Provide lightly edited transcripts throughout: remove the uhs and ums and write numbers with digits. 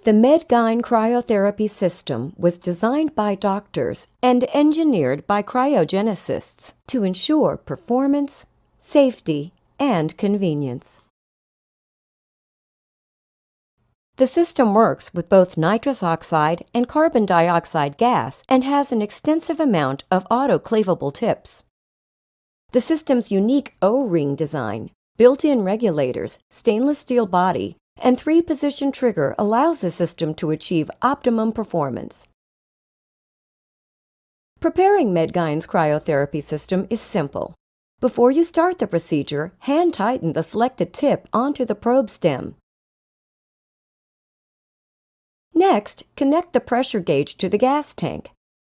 The Medgyn cryotherapy system was designed by doctors and engineered by cryogenicists to ensure performance, safety, and convenience. The system works with both nitrous oxide and carbon dioxide gas and has an extensive amount of autoclavable tips. The system's unique O-ring design, built-in regulators, stainless steel body, and 3-position trigger allows the system to achieve optimum performance. Preparing Medgyn's cryotherapy system is simple. Before you start the procedure, hand tighten the selected tip onto the probe stem. Next, connect the pressure gauge to the gas tank.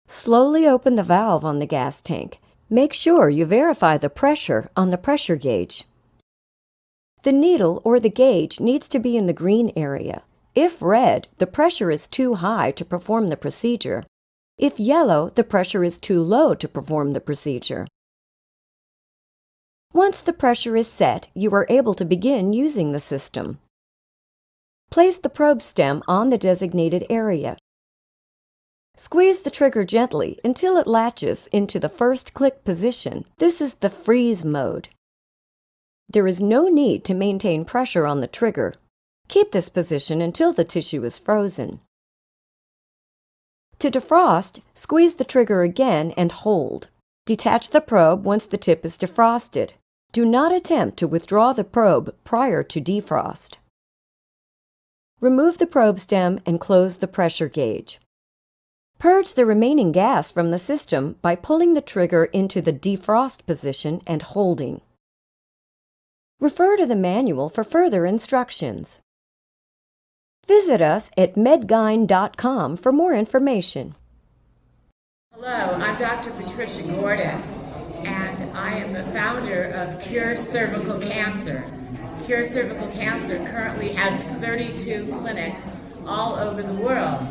Slowly open the valve on the gas tank. Make sure you verify the pressure on the pressure gauge. The needle or the gauge needs to be in the green area. If red, the pressure is too high to perform the procedure. If yellow, the pressure is too low to perform the procedure. Once the pressure is set, you are able to begin using the system. Place the probe stem on the designated area. Squeeze the trigger gently until it latches into the first click position. This is the freeze mode. There is no need to maintain pressure on the trigger. Keep this position until the tissue is frozen. To defrost, squeeze the trigger again and hold. Detach the probe once the tip is defrosted. Do not attempt to withdraw the probe prior to defrost. Remove the probe stem and close the pressure gauge. Purge the remaining gas from the system by pulling the trigger into the defrost position and holding. Refer to the manual for further instructions. Visit us at medgyn.com for more information. Hello, I'm Dr. Patricia Gordon, and I am the founder of Cure Cervical Cancer. Cure Cervical Cancer currently has 32 clinics all over the world,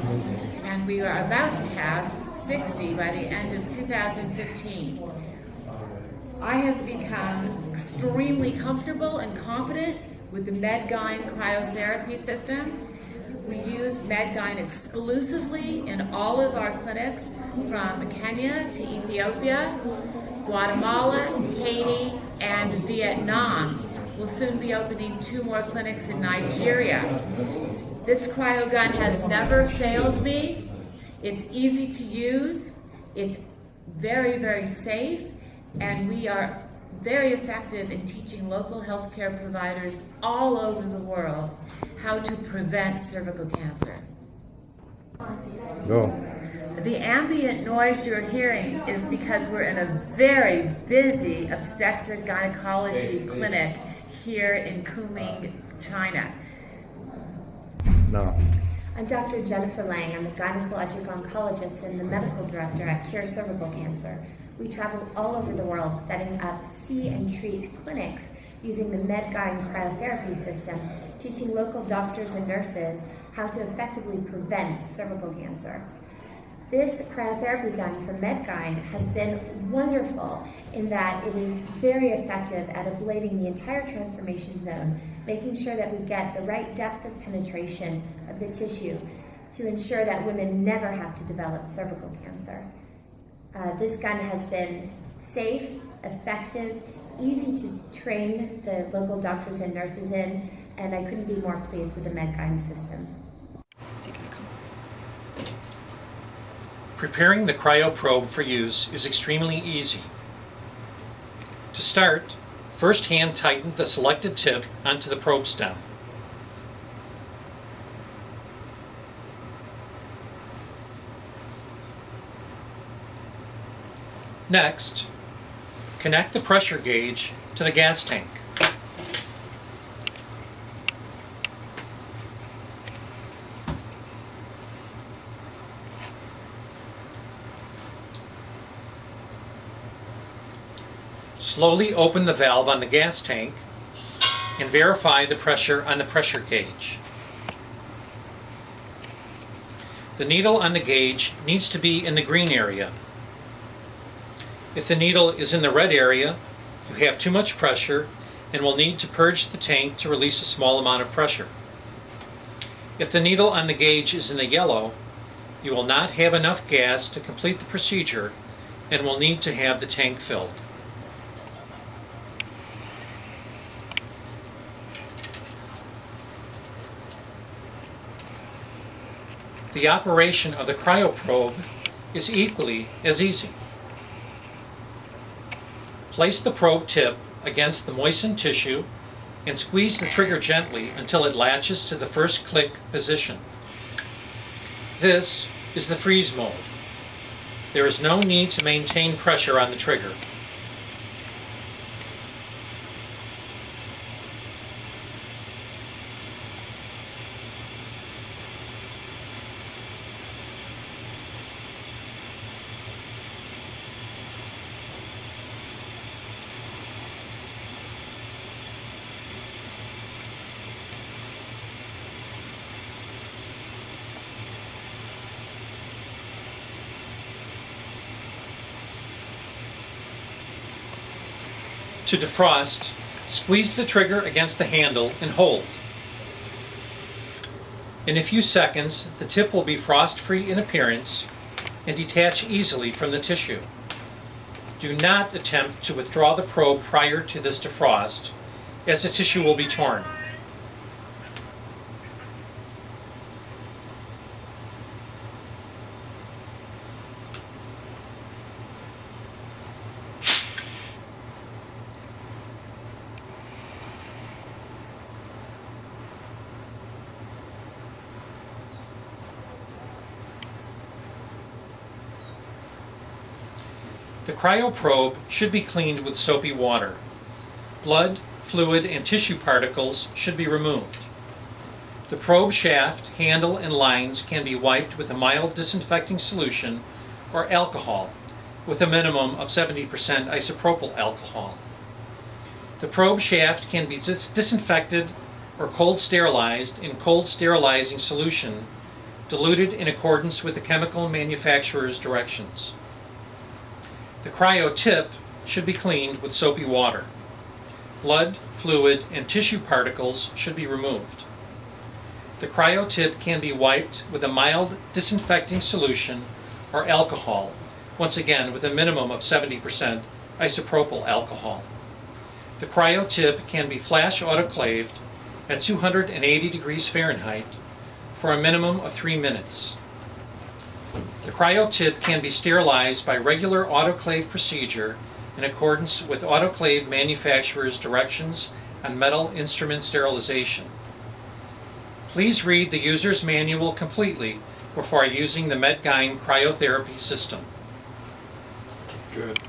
and we are about to have 60 by the end of 2015. I have become extremely comfortable and confident with the Medgyn cryotherapy system. We use Medgyn exclusively in all of our clinics, from Kenya to Ethiopia, Guatemala, Haiti, and Vietnam. We'll soon be opening 2 more clinics in Nigeria. This cryogun has never failed me. It's easy to use, it's very, very safe, and we are very effective in teaching local healthcare providers all over the world how to prevent cervical cancer. Go. The ambient noise you're hearing is because we're in a very busy obstetric gynecology clinic here in Kunming, China. No. I'm Dr. Jennifer Lang. I'm a gynecologic oncologist and the medical director at Cure Cervical Cancer. We travel all over the world setting up see and treat clinics using the Medgyn cryotherapy system, teaching local doctors and nurses how to effectively prevent cervical cancer. This cryotherapy gun from Medgyn has been wonderful in that it is very effective at ablating the entire transformation zone, making sure that we get the right depth of penetration of the tissue to ensure that women never have to develop cervical cancer. This gun has been safe, effective, easy to train the local doctors and nurses in, and I couldn't be more pleased with the Medgyn system. Preparing the cryoprobe for use is extremely easy. To start, first hand tighten the selected tip onto the probe stem. Next, connect the pressure gauge to the gas tank. Slowly open the valve on the gas tank and verify the pressure on the pressure gauge. The needle on the gauge needs to be in the green area. If the needle is in the red area, you have too much pressure and will need to purge the tank to release a small amount of pressure. If the needle on the gauge is in the yellow, you will not have enough gas to complete the procedure and will need to have the tank filled. The operation of the cryoprobe is equally as easy. Place the probe tip against the moistened tissue and squeeze the trigger gently until it latches to the first click position. This is the freeze mode. There is no need to maintain pressure on the trigger. To defrost, squeeze the trigger against the handle and hold. In a few seconds, the tip will be frost-free in appearance and detach easily from the tissue. Do not attempt to withdraw the probe prior to this defrost, as the tissue will be torn. The cryoprobe should be cleaned with soapy water. Blood, fluid, and tissue particles should be removed. The probe shaft, handle, and lines can be wiped with a mild disinfecting solution or alcohol with a minimum of 70% isopropyl alcohol. The probe shaft can be disinfected or cold sterilized in cold sterilizing solution diluted in accordance with the chemical manufacturer's directions. The cryo tip should be cleaned with soapy water. Blood, fluid, and tissue particles should be removed. The cryo tip can be wiped with a mild disinfecting solution or alcohol, once again with a minimum of 70% isopropyl alcohol. The cryo tip can be flash autoclaved at 280 degrees Fahrenheit for a minimum of 3 minutes. The cryo tip can be sterilized by regular autoclave procedure in accordance with autoclave manufacturer's directions on metal instrument sterilization. Please read the user's manual completely before using the Medgym cryotherapy system. Good.